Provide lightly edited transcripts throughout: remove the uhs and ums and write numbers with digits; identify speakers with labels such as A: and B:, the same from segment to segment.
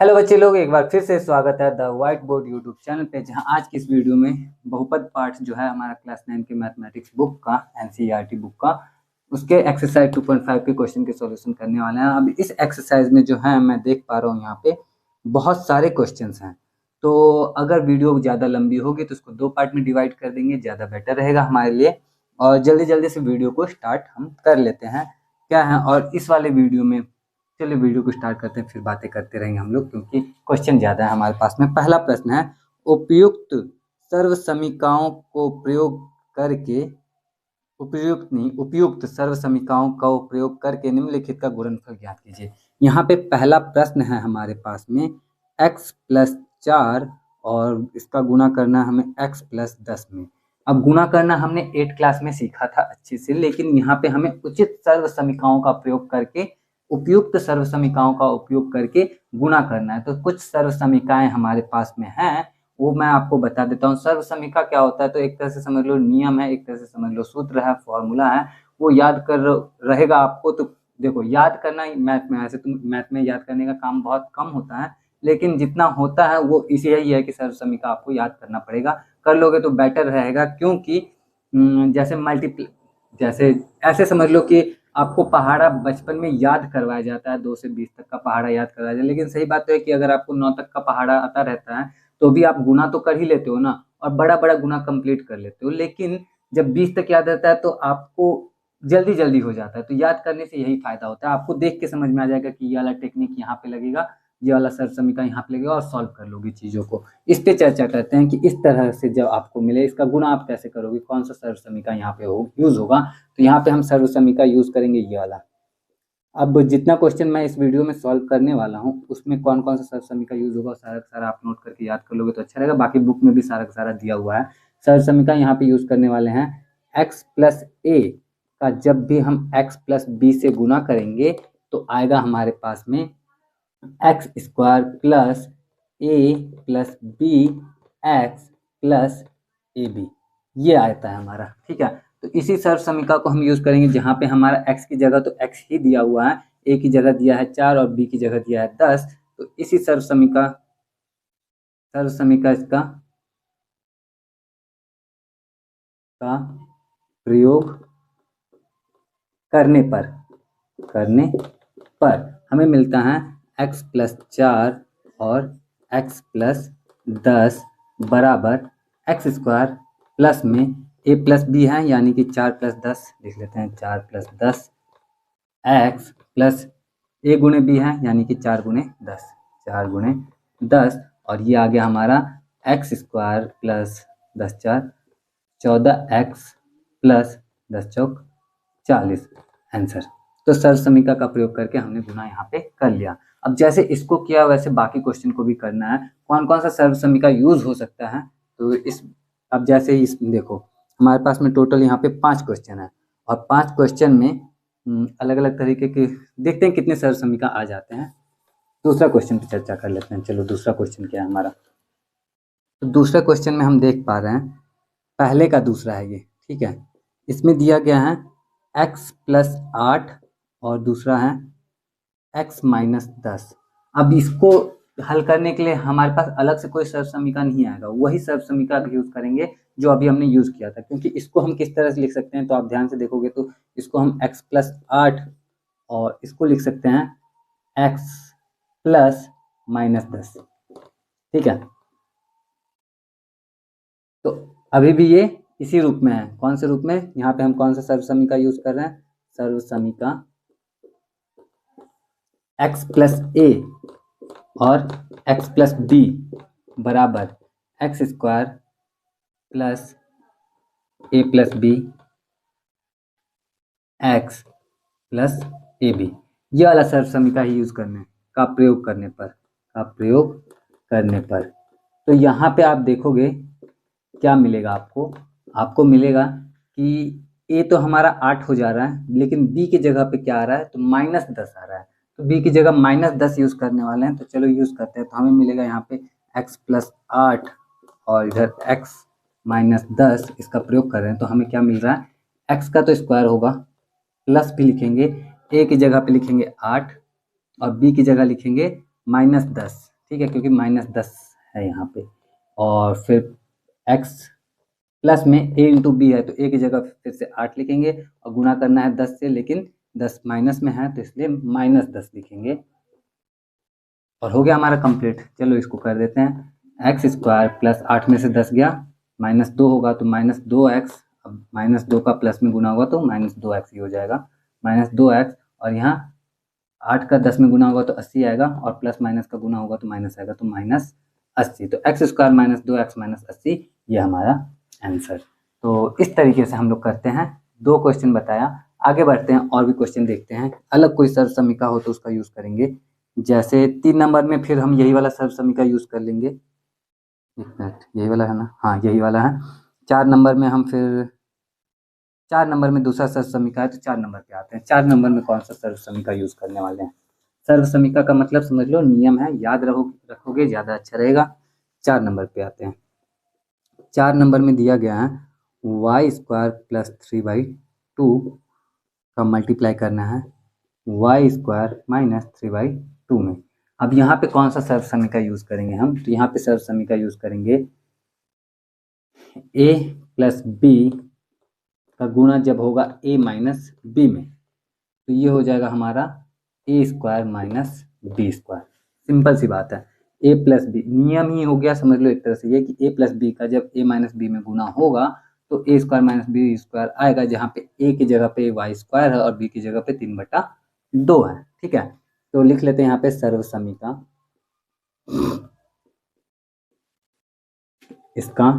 A: Hello बच्चे लोग, एक बार फिर से स्वागत है the white board YouTube channel पे। जहां आज की इस वीडियो में बहुपद पाठ जो है हमारा क्लास 9 के मैथमेटिक्स बुक का एनसीईआरटी बुक का उसके एक्सरसाइज 2.5 के क्वेश्चन के सॉल्यूशन करने वाले हैं। अब इस एक्सरसाइज में जो है मैं देख पा रहा हूँ यहाँ पे बहुत सारे क्वेश्चंस हैं। तो अगर वीडियो ज़्यादा लंबी होगी तो उसको दो पार्ट में डिवाइड कर देंगे, ज़्यादा बेटर रहेगा हमारे लिए। और जल्दी जल्दी से वीडियो को स्टार्ट हम कर लेते हैं क्या है। और इस वाले वीडियो में चलिए वीडियो को स्टार्ट करते हैं, फिर बातें करते रहेंगे हम लोग क्योंकि क्वेश्चन ज़्यादा है हमारे पास में। पहला प्रश्न है, उपयुक्त सर्व समीकरणों को प्रयोग करके उपयुक्त सर्व समीकरणों का प्रयोग करके निम्नलिखित का गुणनफल ज्ञात कीजिए। यहाँ पे पहला प्रश्न है हमारे पास में x+4 और इसका गुणा करना है हमें x+10 में। अब गुणा करना हमने 8 क्लास में सीखा था अच्छे से, लेकिन यहाँ पे हमें उचित सर्व समीकरणों का प्रयोग करके उपयुक्त सर्व समीकरणों का उपयोग करके गुणा करना है। तो कुछ सर्व समीकरण हमारे पास में हैं, वो मैं आपको बता देता हूँ। सर्व समीकरण क्या होता है, तो एक तरह से समझ लो नियम है, एक तरह से समझ लो सूत्र है, फॉर्मूला है। वो याद कर रहेगा आपको। तो देखो, याद करना मैथ में, ऐसे तुम मैथ में याद करने का काम बहुत कम होता है, लेकिन जितना होता है वो इसी यही है कि सर्व समीकरण आपको याद करना पड़ेगा। कर लोगे तो बेटर रहेगा, क्योंकि जैसे ऐसे समझ लो कि आपको पहाड़ा बचपन में याद करवाया जाता है, 2 से 20 तक का पहाड़ा याद करवाया जाता है, लेकिन सही बात तो है कि अगर आपको 9 तक का पहाड़ा आता रहता है तो भी आप गुना तो कर ही लेते हो ना, और बड़ा बड़ा गुना कंप्लीट कर लेते हो। लेकिन जब 20 तक याद रहता है तो आपको जल्दी जल्दी हो जाता है। तो याद करने से यही फायदा होता है, आपको देख के समझ में आ जाएगा कि ये वाला टेक्निक यहाँ पे लगेगा, ये वाला सर्व समीकरण यहाँ पे लगेगा, और सॉल्व कर लोगे चीजों को। इस पे चर्चा करते हैं कि इस तरह से जब आपको मिले इसका गुणा आप कैसे करोगे, कौन सा सर्व समीकरण यहाँ पे यूज होगा। तो यहाँ पे हम सर्व समीकरण यूज करेंगे ये वाला। अब जितना क्वेश्चन मैं इस वीडियो में सॉल्व करने वाला हूँ उसमें कौन कौन सा सर्व समीकरण यूज होगा सारा का सारा आप नोट करके याद कर लोगे तो अच्छा रहेगा। बाकी बुक में भी सारा का सारा दिया हुआ है। सर्व समीकरण यहाँ पे यूज करने वाले हैं x+a का जब भी हम x+b से गुना करेंगे तो आएगा हमारे पास में x² + a + b x + ab। ये आता है हमारा, ठीक है। तो इसी सर्व समीकरण को हम यूज करेंगे जहाँ पे हमारा x की जगह तो x ही दिया हुआ है, a की जगह दिया है 4 और b की जगह दिया है 10। तो इसी सर्व समीकरण इसका का प्रयोग करने पर हमें मिलता है x+4 और x+10 बराबर x² प्लस में a+b है, यानी कि 4+10 लिख लेते हैं, 4+10 x प्लस a गुणे b है, यानी कि 4×10, 4×10। और ये आ गया हमारा x² + 10 4 14x + 10 चौक 40 आंसर। तो सर्व समीकरण का प्रयोग करके हमने गुना यहाँ पे कर लिया। अब जैसे इसको किया वैसे बाकी क्वेश्चन को भी करना है। कौन कौन सा सर्व समीकरण यूज हो सकता है, तो अब जैसे इस देखो हमारे पास में टोटल यहाँ पे 5 क्वेश्चन है, और 5 क्वेश्चन में अलग अलग तरीके के देखते हैं कितने सर्व समीकरण आ जाते हैं। दूसरा क्वेश्चन पे चर्चा कर लेते हैं। चलो दूसरा क्वेश्चन क्या है हमारा। तो दूसरा क्वेश्चन में हम देख पा रहे हैं, पहले का दूसरा है ये, ठीक है। इसमें दिया गया है x+8 और दूसरा है x-10। अब इसको हल करने के लिए हमारे पास अलग से कोई सर्व समीकरण नहीं आएगा, वही सर्व समीकरण यूज करेंगे जो अभी हमने यूज किया था। क्योंकि इसको हम किस तरह से लिख सकते हैं, तो आप ध्यान से देखोगे तो इसको हम x+8 और इसको लिख सकते हैं x+-10, ठीक है। तो अभी भी ये इसी रूप में है। कौन से रूप में, यहाँ पे हम कौन सा सर्व समीकरण यूज कर रहे हैं, सर्व समीकरण x+a और x+b बराबर x² + a+b x + ab। ये वाला सर्व समीकरण ही यूज करने का प्रयोग करने पर तो यहाँ पे आप देखोगे क्या मिलेगा आपको मिलेगा कि a तो हमारा 8 हो जा रहा है, लेकिन b की जगह पे क्या आ रहा है, तो -10 आ रहा है। तो b की जगह -10 यूज करने वाले हैं, तो चलो यूज करते हैं। तो हमें मिलेगा यहाँ पे x+8 और इधर x-10, इसका प्रयोग कर रहे हैं तो हमें क्या मिल रहा है, x का तो स्क्वायर होगा, प्लस भी लिखेंगे, a की जगह पे लिखेंगे 8 और b की जगह लिखेंगे -10, ठीक है, क्योंकि -10 है यहाँ पे। और फिर x प्लस में a इंटू बी है तो a की जगह फिर से 8 लिखेंगे और गुणा करना है 10 से, लेकिन 10 माइनस में है तो इसलिए -10 लिखेंगे और हो गया हमारा कंप्लीट। चलो इसको कर देते हैं। एक्स स्क्वायर प्लस 8 में से 10 गया, -2 होगा तो -2x, अब -2 का प्लस में गुना होगा तो -2x ही हो जाएगा, -2x। और यहाँ 8 का 10 में गुना होगा तो 80 आएगा और प्लस माइनस का गुना होगा तो माइनस आएगा तो -80। तो एक्स स्क्वायर -2x -80 ये हमारा आंसर। तो इस तरीके से हम लोग करते हैं। 2 क्वेश्चन बताया, आगे बढ़ते हैं और भी क्वेश्चन देखते हैं। अलग कोई सर्व समीका हो तो उसका यूज़ करेंगे। जैसे 3 नंबर में फिर हम यही वाला सर्व समीका यूज़ कर लेंगे। 1 मिनट, यही वाला है ना? हाँ यही वाला है। 4 नंबर में हम फिर 4 नंबर में दूसरा सर्व समीका है तो 4 नंबर पे आते हैं। 4 नंबर में कौन सा सर्व समीका यूज़ करने वाले हैं? सर्व समीका का मतलब समझ लो, नियम है, याद रखोगे ज़्यादा अच्छा रहेगा। 4 नंबर पे आते हैं। 4 नंबर में दिया गया है वाई स्क्वायर प्लस 3/2 का मल्टीप्लाई करना है वाई स्क्वायर माइनस 3/2 में। अब यहाँ पे कौन सा सर्व समीका यूज़ करेंगे हम? तो यहाँ पे सर्व समीका यूज़ करेंगे a प्लस बी का गुणा जब होगा a माइनस बी में तो ये हो जाएगा हमारा a square minus B square. Simple सी बात है, a प्लस बी नियम ही हो गया, समझ लो एक तरह से ये कि a प्लस बी का जब a माइनस बी में गुना होगा तो a square minus B square आएगा, जहाँ पे a की जगह पे वाई स्क्वायर है और b की जगह पे 3/2 है। ठीक है, तो लिख लेते हैं यहाँ पे सर्व समीका। इसका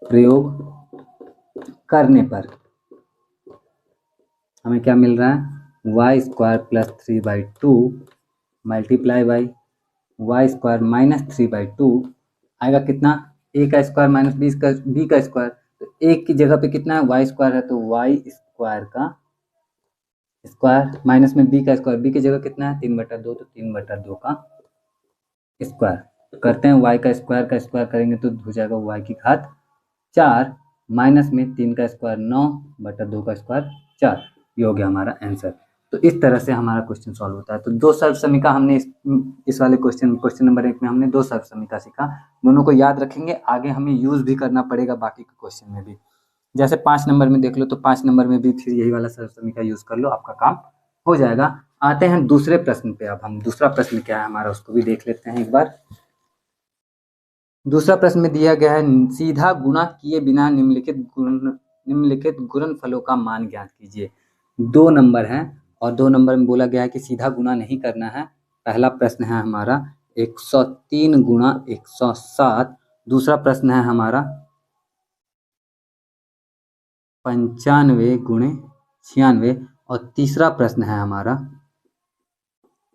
A: प्रयोग करने पर हमें क्या मिल रहा है? Y square plus 3/2 multiply by Y square minus 3/2 आएगा कितना? a का स्क्वायर माइनस बी का स्क्वायर। तो a की जगह पे कितना है? वाई स्क्वायर है तो वाई स्क्वायर का स्क्वायर माइनस में b का स्क्वायर, b की जगह कितना है? 3/2, तो 3/2 का स्क्वायर। तो करते हैं y का स्क्वायर करेंगे तो हो जाएगा y की घात 4 माइनस में 3 का स्क्वायर 9/2 का स्क्वायर 4। ये हो गया हमारा आंसर। तो इस तरह से हमारा क्वेश्चन सॉल्व होता है। तो 2 सर्व समीका हमने इस वाले क्वेश्चन नंबर 1 में हमने 2 सर्व समीका सीखा। दोनों को याद रखेंगे, आगे हमें यूज़ भी करना पड़ेगा बाकी के क्वेश्चन में भी। जैसे 5 नंबर में देख लो तो 5 नंबर में भी फिर यही वाला सर्व समीका यूज़ कर लो, आपका काम हो जाएगा। आते हैं दूसरे प्रश्न पे। अब हम दूसरा प्रश्न क्या है हमारा उसको भी देख लेते हैं एक बार। दूसरा प्रश्न में दिया गया है सीधा गुणा किए बिना निम्नलिखित गुणनफलों का मान ज्ञात कीजिए। 2 नंबर है और 2 नंबर में बोला गया है कि सीधा गुणा नहीं करना है। पहला प्रश्न है हमारा 103 गुणा 107। दूसरा प्रश्न है हमारा 95 गुणे 96 और तीसरा प्रश्न है हमारा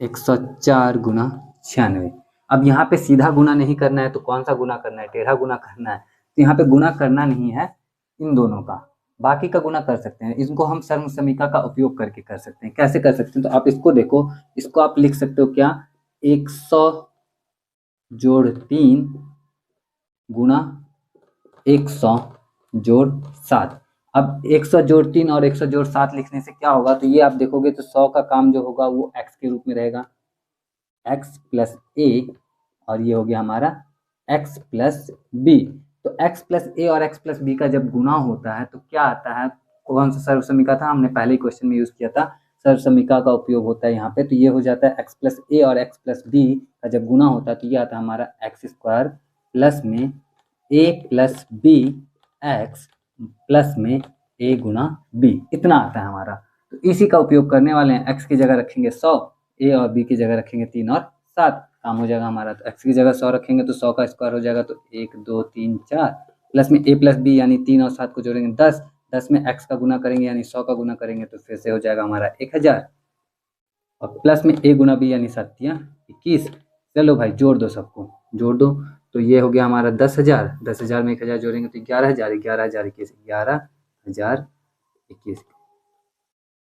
A: 104 गुणा 96। अब यहाँ पे सीधा गुना नहीं करना है तो कौन सा गुना करना है? टेढ़ा गुना करना है। तो यहाँ पे गुना करना नहीं है इन दोनों का, बाकी का गुना कर सकते हैं। इनको हम सर्व समीका का उपयोग करके कर सकते हैं। कैसे कर सकते हैं? तो आप इसको देखो, इसको आप लिख सकते हो क्या? 100 जोड़ 3 गुणा 100 जोड़ 7। अब 100 जोड़ 3 और 100 जोड़ 7 लिखने से क्या होगा? तो ये आप देखोगे तो 100 का काम जो होगा वो x के रूप में रहेगा, x प्लस a, और ये हो गया हमारा x प्लस b। तो x प्लस a और x प्लस b का जब गुना होता है तो क्या आता है? कौन सा सर्व समीका था? हमने पहले ही क्वेश्चन में यूज किया था, सर्व समीका का उपयोग होता है यहाँ पे। तो ये हो जाता है x प्लस a और x प्लस b का जब गुना होता है तो ये आता है हमारा x स्क्वायर प्लस में a plus b x plus में a गुना b, इतना आता है हमारा। तो इसी का उपयोग करने वाले हैं। x की जगह रखेंगे 100, a और b की जगह रखेंगे 3 और 7, काम हो जाएगा हमारा। तो x की जगह 100 रखेंगे तो 100 का स्क्वायर हो जाएगा, तो 1 2 3 4 प्लस में a प्लस b यानी 3 और 7 को जोड़ेंगे 10, 10 में x का गुना करेंगे यानी 100 का गुना करेंगे तो फिर से हो जाएगा हमारा 1000, और प्लस में a गुना b यानी 7 या 21। चलो भाई जोड़ दो, सबको जोड़ दो। तो ये हो गया हमारा 10,000, 10,000 में 1000 जोड़ेंगे तो 11,000, 11,000 21, 11,021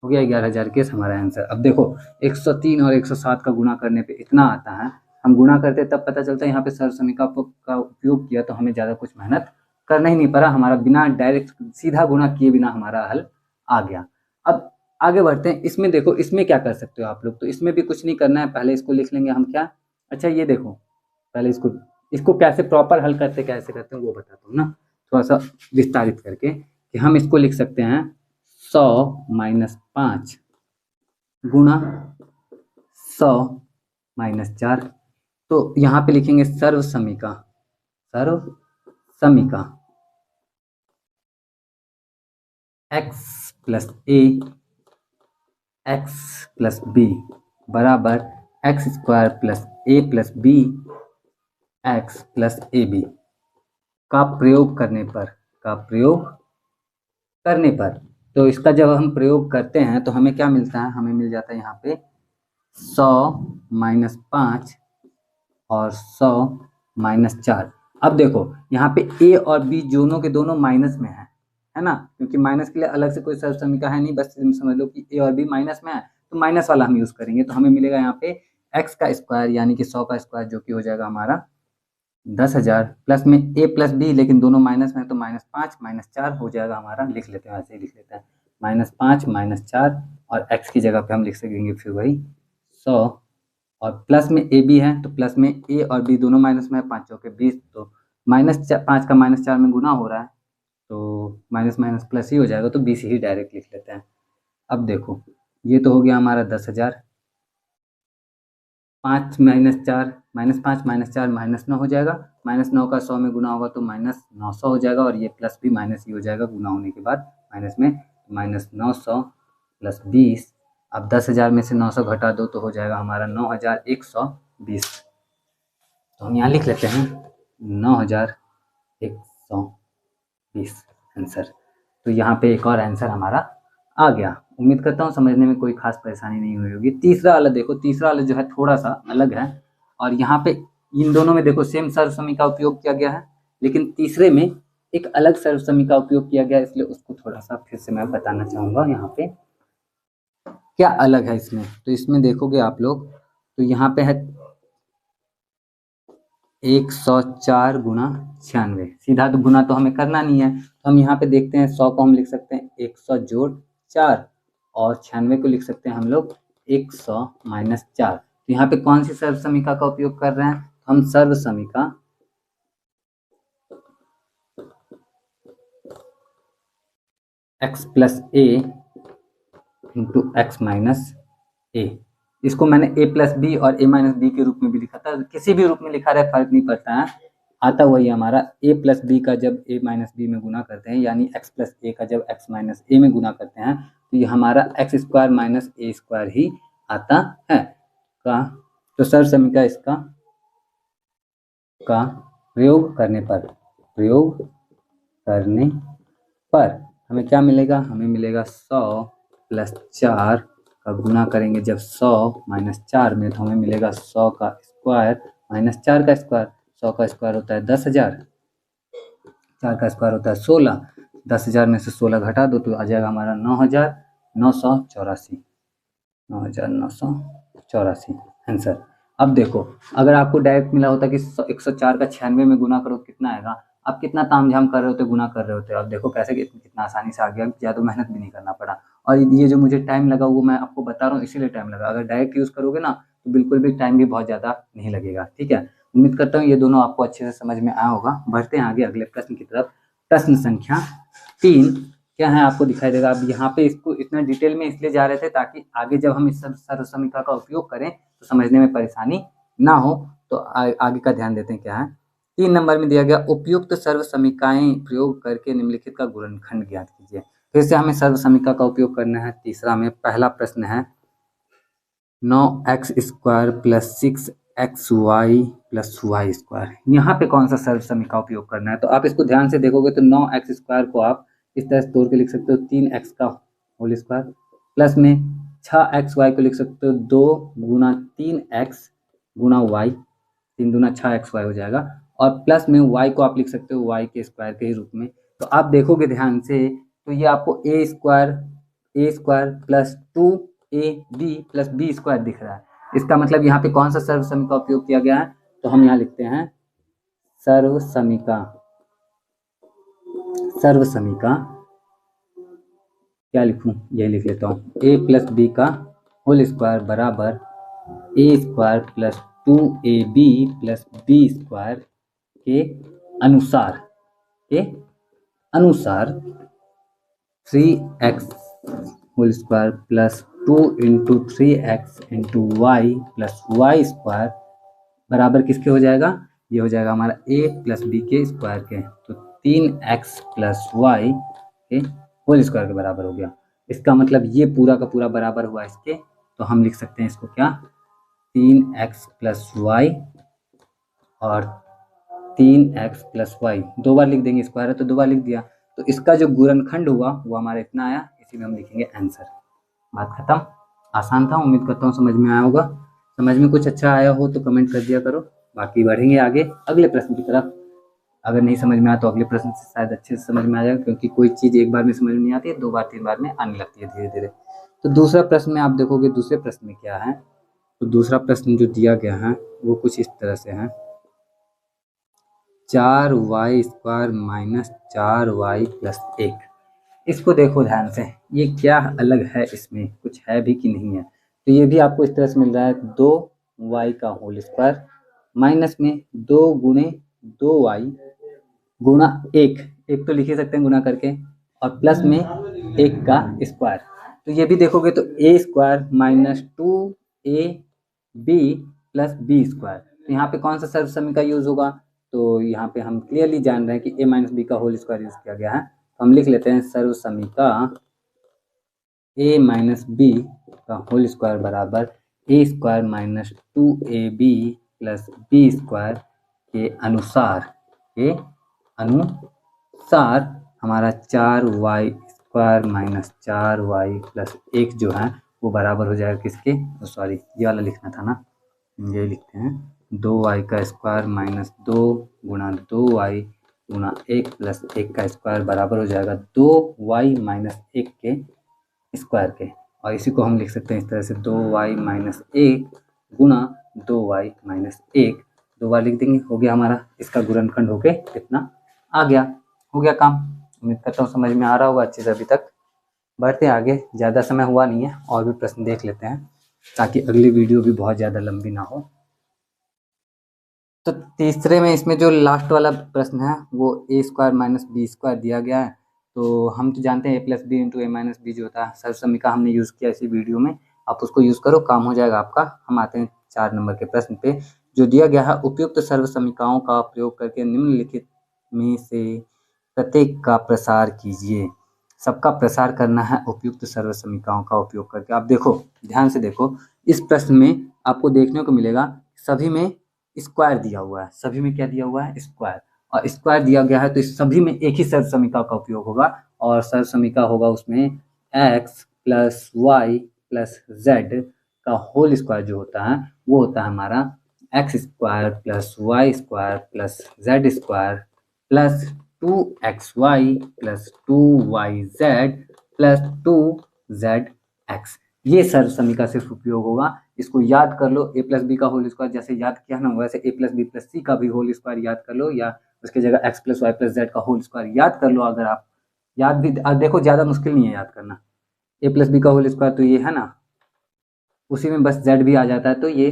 A: हो गया। 11,021 हमारा आंसर। अब देखो 103 और 107 का गुणा करने पे इतना आता है। हम गुणा करते तब पता चलता है यहाँ पे सर्व समीका का उपयोग किया तो हमें ज़्यादा कुछ मेहनत करना ही नहीं पड़ा, हमारा बिना डायरेक्ट सीधा गुणा किए बिना हमारा हल आ गया। अब आगे बढ़ते हैं। इसमें देखो, इसमें क्या कर सकते हो आप लोग, तो इसमें भी कुछ नहीं करना है, पहले इसको लिख लेंगे हम क्या। अच्छा ये देखो, पहले इसको इसको कैसे प्रॉपर हल करते कैसे करते हैं वो बताता हूँ ना, थोड़ा सा विस्तारित करके, कि हम इसको लिख सकते हैं 100 - 5 गुणा 100 - 4। तो यहाँ पे लिखेंगे सर्व समीका, सर्व समीका x plus A X plus B बराबर X square plus A plus B X plus A B का प्रयोग करने पर, का प्रयोग करने पर, तो इसका जब हम प्रयोग करते हैं तो हमें क्या मिलता है, हमें मिल जाता है यहाँ पे 100 - 5 और 100 - 4। अब देखो यहाँ पे ए और बी दोनों के दोनों माइनस में है ना, क्योंकि माइनस के लिए अलग से कोई सर्व समीकरण है नहीं, बस समझ लो कि ए और बी माइनस में है, तो माइनस वाला हम यूज करेंगे। तो हमें मिलेगा यहाँ पे एक्स का स्क्वायर यानी कि 100 का स्क्वायर, जो कि हो जाएगा हमारा 10,000, प्लस में ए प्लस बी, लेकिन दोनों माइनस में है तो -5 - 4 हो जाएगा हमारा। लिख लेते हैं, ऐसे ही लिख लेते हैं, -5 - 4, और एक्स की जगह पे हम लिख सकेंगे फिर वही 100, और प्लस में ए बी है तो प्लस में ए और बी दोनों माइनस में है, 5 चौके 20, तो -5 का -4 में गुना हो रहा है, तो माइनस माइनस प्लस ही हो जाएगा, तो 20 ही डायरेक्ट लिख लेते हैं। अब देखो ये तो हो गया हमारा 10,000, 5 - 4 -5 - 4 -9 हो जाएगा, -9 का 100 में गुना होगा तो -900 हो जाएगा, और ये प्लस भी माइनस ही हो जाएगा गुना होने के बाद माइनस में, -900 प्लस 20। अब 10,000 में से 900 घटा दो तो हो जाएगा हमारा 9,120। तो हम यहाँ लिख लेते हैं 9,120 आंसर। तो यहाँ पे एक और आंसर हमारा आ गया। उम्मीद करता हूँ समझने में कोई खास परेशानी नहीं हुई होगी। तीसरा वाला देखो, तीसरा वाला जो है थोड़ा सा अलग है, और यहाँ पे इन दोनों में देखो सेम सर्व समी का उपयोग किया गया है, लेकिन तीसरे में एक अलग सर्व समी का उपयोग किया गया है, इसलिए उसको थोड़ा सा फिर से मैं बताना चाहूँगा यहाँ पे क्या अलग है इसमें। तो इसमें देखोगे आप लोग तो यहाँ पे है 104 गुणा 96, सीधा तो गुना तो हमें करना नहीं है, तो हम यहाँ पे देखते हैं 100 को हम लिख सकते हैं 100 जोड़ 4, और 96 को लिख सकते हैं हम लोग 100 - 4। तो यहाँ पे कौन सी सर्व समीका का उपयोग कर रहे हैं, हम सर्व समीका x प्लस ए इंटू एक्स माइनस ए, इसको मैंने a प्लस बी और a माइनस बी के रूप में भी लिखा था, किसी भी रूप में लिखा रहे फर्क नहीं पड़ता है, आता वही हमारा a प्लस बी का जब a माइनस बी में गुना करते हैं, यानी x प्लस ए का जब x माइनस ए में गुना करते हैं, तो ये हमारा एक्स स्क्वायर माइनस ए स्क्वायर ही आता है का। तो सर्व समीका इसका का प्रयोग करने पर, प्रयोग करने पर हमें क्या मिलेगा, हमें मिलेगा 100 प्लस 4 का गुना करेंगे जब 100 माइनस 4 में, तो हमें मिलेगा 100 का स्क्वायर माइनस 4 का स्क्वायर। 100 का स्क्वायर होता है 10,000, 4 का स्क्वायर होता है 16, 10,000 में से 16 घटा दो तो आ जाएगा हमारा 9,984, 9,984 आंसर। अब देखो अगर आपको डायरेक्ट मिला होता कि 104 का 96 में गुना करो कितना आएगा, आप कितना तामझाम कर रहे होते, गुना कर रहे होते। अब देखो कैसे कितना आसानी से आ गया, ज़्यादा मेहनत भी नहीं करना पड़ा, और ये जो मुझे टाइम लगा वो मैं आपको बता रहा हूँ इसीलिए टाइम लगा। अगर डायरेक्ट यूज़ करोगे ना तो बिल्कुल भी टाइम भी बहुत ज़्यादा नहीं लगेगा। ठीक है, उम्मीद करता हूँ ये दोनों आपको अच्छे से समझ में आया होगा। बढ़ते हैं आगे अगले प्रश्न की तरफ। प्रश्न संख्या 3 क्या है आपको दिखाई देगा। अब यहाँ पे इसको इतना डिटेल में इसलिए जा रहे थे ताकि आगे जब हम इस सर्व समीकरण का उपयोग करें तो समझने में परेशानी ना हो। तो आगे का ध्यान देते हैं क्या है। 3 नंबर में दिया गया उपयुक्त सर्व समीकरण प्रयोग करके निम्नलिखित का गुणनखंड ज्ञात कीजिए। फिर से हमें सर्व समीकरण का उपयोग करना है। तीसरा में पहला प्रश्न है 9x² plus 6xy plus Y square. यहाँ पे कौन सा सर्व समीकरण का उपयोग करना है, तो आप इसको ध्यान से देखोगे तो 9x² को आप इस तरह से तोड़ के लिख सकते हो 3x का होल स्क्वायर, प्लस में 6xy को लिख सकते हो 2 गुना 3x गुना y, 3 दूना 6xy हो जाएगा, और प्लस में y को आप लिख सकते हो y के स्क्वायर के ही रूप में। तो आप देखोगे ध्यान से तो ये आपको a square plus 2ab plus b square दिख रहा है। इसका मतलब यहाँ पे कौन सा सर्व समीकरण का उपयोग किया गया है, तो हम यहाँ लिखते हैं सर्व समीकरण, सर्व समीकरण क्या लिखूं, यही लिख लेता हूँ, ए प्लस बी का होल स्क्वायर बराबर A square plus 2ab plus B square के अनुसार के अनुसार 3x whole square plus 2 into 3x into Y plus Y square बराबर किसके हो जाएगा, ये हो जाएगा हमारा a प्लस बी के स्क्वायर के, तो 3x प्लस वाई के होल स्क्वायर के बराबर हो गया। इसका मतलब ये पूरा का पूरा बराबर हुआ इसके, तो हम लिख सकते हैं इसको क्या, 3x प्लस वाई और 3x प्लस वाई, दो बार लिख देंगे, स्क्वायर है तो दो बार लिख दिया, तो इसका जो गुणनखंड हुआ वो हमारा इतना आया, इसी में हम लिखेंगे आंसर। बात खत्म, आसान था, उम्मीद करता हूँ समझ में आया होगा। समझ में कुछ अच्छा आया हो तो कमेंट कर दिया करो, बाकी बढ़ेंगे आगे अगले प्रश्न की तरफ। अगर नहीं समझ में आया तो अगले प्रश्न से शायद अच्छे से समझ में आ जाएगा, क्योंकि कोई चीज़ एक बार में समझ में नहीं आती है, दो बार तीन बार में आने लगती है धीरे धीरे। तो दूसरा प्रश्न में आप देखोगे, दूसरे प्रश्न में क्या है, तो दूसरा प्रश्न जो दिया गया है वो कुछ इस तरह से है, 4y square minus 4y plus 1। इसको देखो ध्यान से, ये क्या अलग है, इसमें कुछ है भी कि नहीं है। तो ये भी आपको इस तरह से मिल रहा है, 2y का होल स्क्वायर माइनस में 2 गुणे 2y गुणा 1, एक तो लिख ही सकते हैं गुणा करके, और प्लस में 1 का स्क्वायर। तो ये भी देखोगे तो a square minus 2ab plus B square, तो यहाँ पे कौन सा सर्वसमी का यूज होगा, तो यहाँ पे हम क्लियरली जान रहे हैं कि a माइनस बी का होल स्क्वायर यूज किया गया है, तो हम लिख लेते हैं सर्वसमी का a माइनस बी का होल स्क्वायर बराबर a square minus 2ab plus B square के अनुसार हमारा 4y square minus 4y plus 1 जो है वो बराबर हो जाएगा किसके, सॉरी ये वाला लिखना था ना, ये लिखते हैं 2y का स्क्वायर माइनस 2 गुणा 2y गुणा 1 प्लस 1 का स्क्वायर बराबर हो जाएगा 2y माइनस 1 के स्क्वायर के, और इसी को हम लिख सकते हैं इस तरह से 2y माइनस 1 गुणा 2y माइनस 1, दो बार लिख देंगे, हो गया हमारा, इसका गुणनखंड होके कितना आ गया, हो गया काम। उम्मीद करता हूँ समझ में आ रहा होगा अच्छे से। अभी तक बढ़ते आगे, ज़्यादा समय हुआ नहीं है, और भी प्रश्न देख लेते हैं ताकि अगली वीडियो भी बहुत ज़्यादा लंबी ना हो। तो तीसरे में इसमें जो लास्ट वाला प्रश्न है वो a square minus B square दिया गया है, तो हम तो जानते हैं a plus B into A minus B जो होता है सर्वसमी का, हमने यूज़ किया इसी वीडियो में, आप उसको यूज़ करो, काम हो जाएगा आपका। हम आते हैं 4 नंबर के प्रश्न पे, जो दिया गया है, उपयुक्त सर्वसमीकाओं का प्रयोग करके निम्नलिखित में से प्रत्येक का प्रसार कीजिए। सबका प्रसार करना है उपयुक्त सर्वसमीकाओं का उपयोग करके। आप देखो, ध्यान से देखो, इस प्रश्न में आपको देखने को मिलेगा सभी में स्क्वायर दिया हुआ है, सभी में क्या दिया हुआ है, स्क्वायर, और स्क्वायर दिया गया है तो इस सभी में एक ही सर्वसमीका का उपयोग होगा, और सर्वसमीका होगा उसमें x plus Y plus Z का होल स्क्वायर जो होता है वो होता है हमारा X square plus Y square plus Z square plus 2xy plus 2yz plus 2zx। ये सर्वसमीका सिर्फ उपयोग होगा, इसको याद कर लो, a प्लस बी का होल स्क्वायर जैसे याद किया ना, वैसे a plus B plus C का भी होल स्क्वायर याद कर लो, या उसकी जगह x plus Y plus Z का होल स्क्वायर याद कर लो। अगर आप याद भी देखो, ज़्यादा मुश्किल नहीं है याद करना, a प्लस बी का होल स्क्वायर तो ये है ना, उसी में बस z भी आ जाता है, तो ये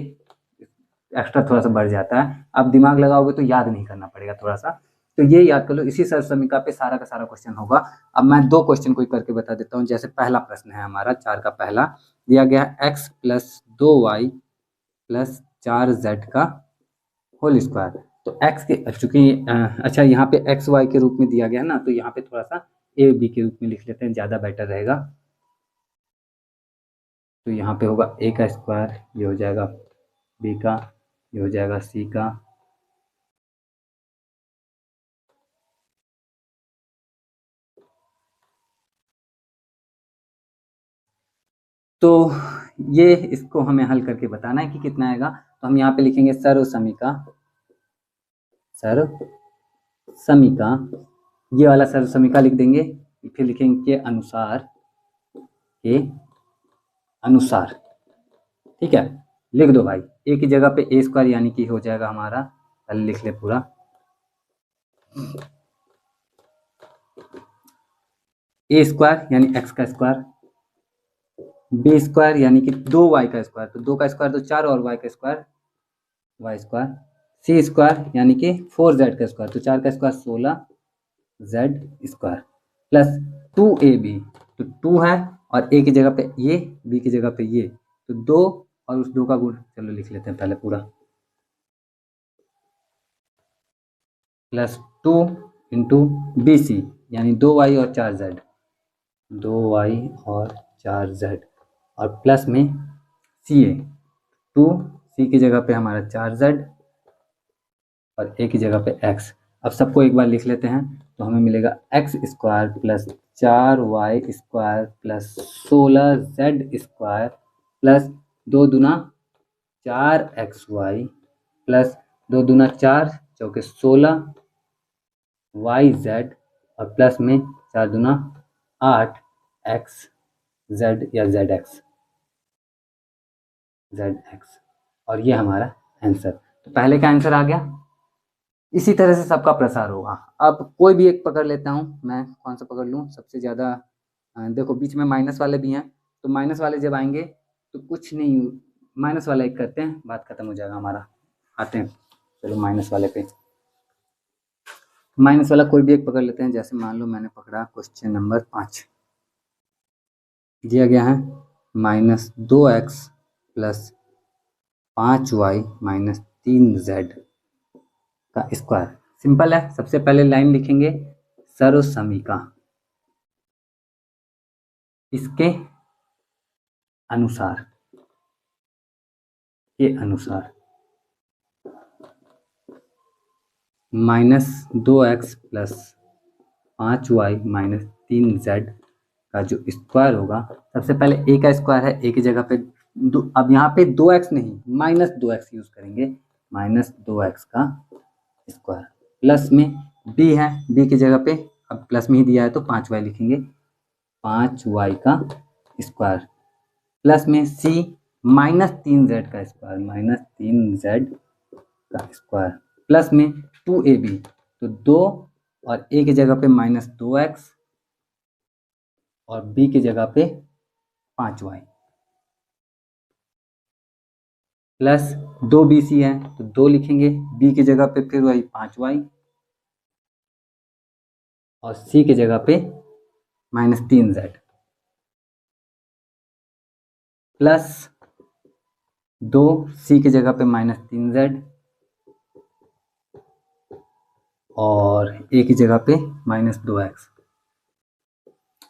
A: एक्स्ट्रा थोड़ा सा बढ़ जाता है, आप दिमाग लगाओगे तो याद नहीं करना पड़ेगा थोड़ा सा, तो ये याद कर लो, इसी सर्वसमीका पे सारा का सारा क्वेश्चन होगा। अब मैं 2 क्वेश्चन कोई करके बता देता हूँ। जैसे पहला प्रश्न है हमारा 4 का पहला, दिया गया x plus 2y plus 4z का होल स्क्वायर, तो x के चूंकि अच्छा यहाँ पे एक्स वाई के रूप में दिया गया है ना, तो यहाँ पे थोड़ा सा ए बी के रूप में लिख लेते हैं, ज़्यादा बेटर रहेगा। तो यहाँ पे होगा a का स्क्वायर, ये हो जाएगा b का, ये हो जाएगा c का, तो ये इसको हमें हल करके बताना है कि कितना आएगा। तो हम यहाँ पे लिखेंगे सर्वसमीका, सर्वसमीका, ये वाला सर्वसमीका लिख देंगे, फिर लिखेंगे के अनुसार, के अनुसार, ठीक है, लिख दो भाई, ए की जगह पे ए स्क्वायर यानी कि हो जाएगा हमारा, पहले लिख ले पूरा, ए स्क्वायर यानी एक्स का स्क्वायर, बी स्क्वायर यानी कि 2y का स्क्वायर, तो 2 का स्क्वायर तो 4 और y का स्क्वायर वाई स्क्वायर, सी स्क्वायर यानी कि 4z का स्क्वायर, तो 4 का square 16z square, plus 2ab, तो 2 है और a की जगह पे ये, b की जगह पे ये, तो 2 और उस 2 का गुण, चलो लिख लेते हैं पहले पूरा, प्लस 2 इंटू बी सी यानी 2y और 4z, 2y और 4z, और प्लस में सी ए, 2 सी की जगह पे हमारा 4z और ए की जगह पे x। अब सबको एक बार लिख लेते हैं, तो हमें मिलेगा x square plus 4y square plus 16z square plus 2 दूना 4xy प्लस 2 दूना 4 चौके 16yz और प्लस में 4 दूना 8xz या zx, और ये हमारा आंसर। तो पहले का आंसर आ गया। इसी तरह से सबका प्रसार होगा। अब कोई भी एक पकड़ लेता हूँ मैं, कौन सा पकड़ लूँ सबसे ज़्यादा, देखो बीच में माइनस वाले भी हैं, तो माइनस वाले जब आएंगे तो कुछ नहीं, माइनस वाला एक करते हैं, बात खत्म हो जाएगा हमारा। आते हैं चलो माइनस वाले पे। माइनस वाला कोई भी एक पकड़ लेते हैं, जैसे मान लो मैंने पकड़ा क्वेश्चन नंबर 5, दिया गया है -2x plus 5y minus 3z का स्क्वायर। सिंपल है, सबसे पहले लाइन लिखेंगे सर्वसमीका, इसके अनुसार, के अनुसार -2x plus 5y minus 3z का जो स्क्वायर होगा, सबसे पहले a का स्क्वायर है, a की जगह पे अब यहाँ पे 2x नहीं -2x यूज करेंगे, -2x का स्क्वायर, प्लस में b है, b की जगह पे अब प्लस में ही दिया है तो 5y लिखेंगे, 5y का स्क्वायर, प्लस में c -3z का स्क्वायर, -3z का स्क्वायर, प्लस में 2ab, तो 2 और a की जगह पे -2x और b की जगह पे 5y, प्लस 2bc है तो 2 लिखेंगे, b की जगह पे फिर वही 5y और c की जगह पे -3z, प्लस 2c की जगह पे -3z और a की जगह पे -2x।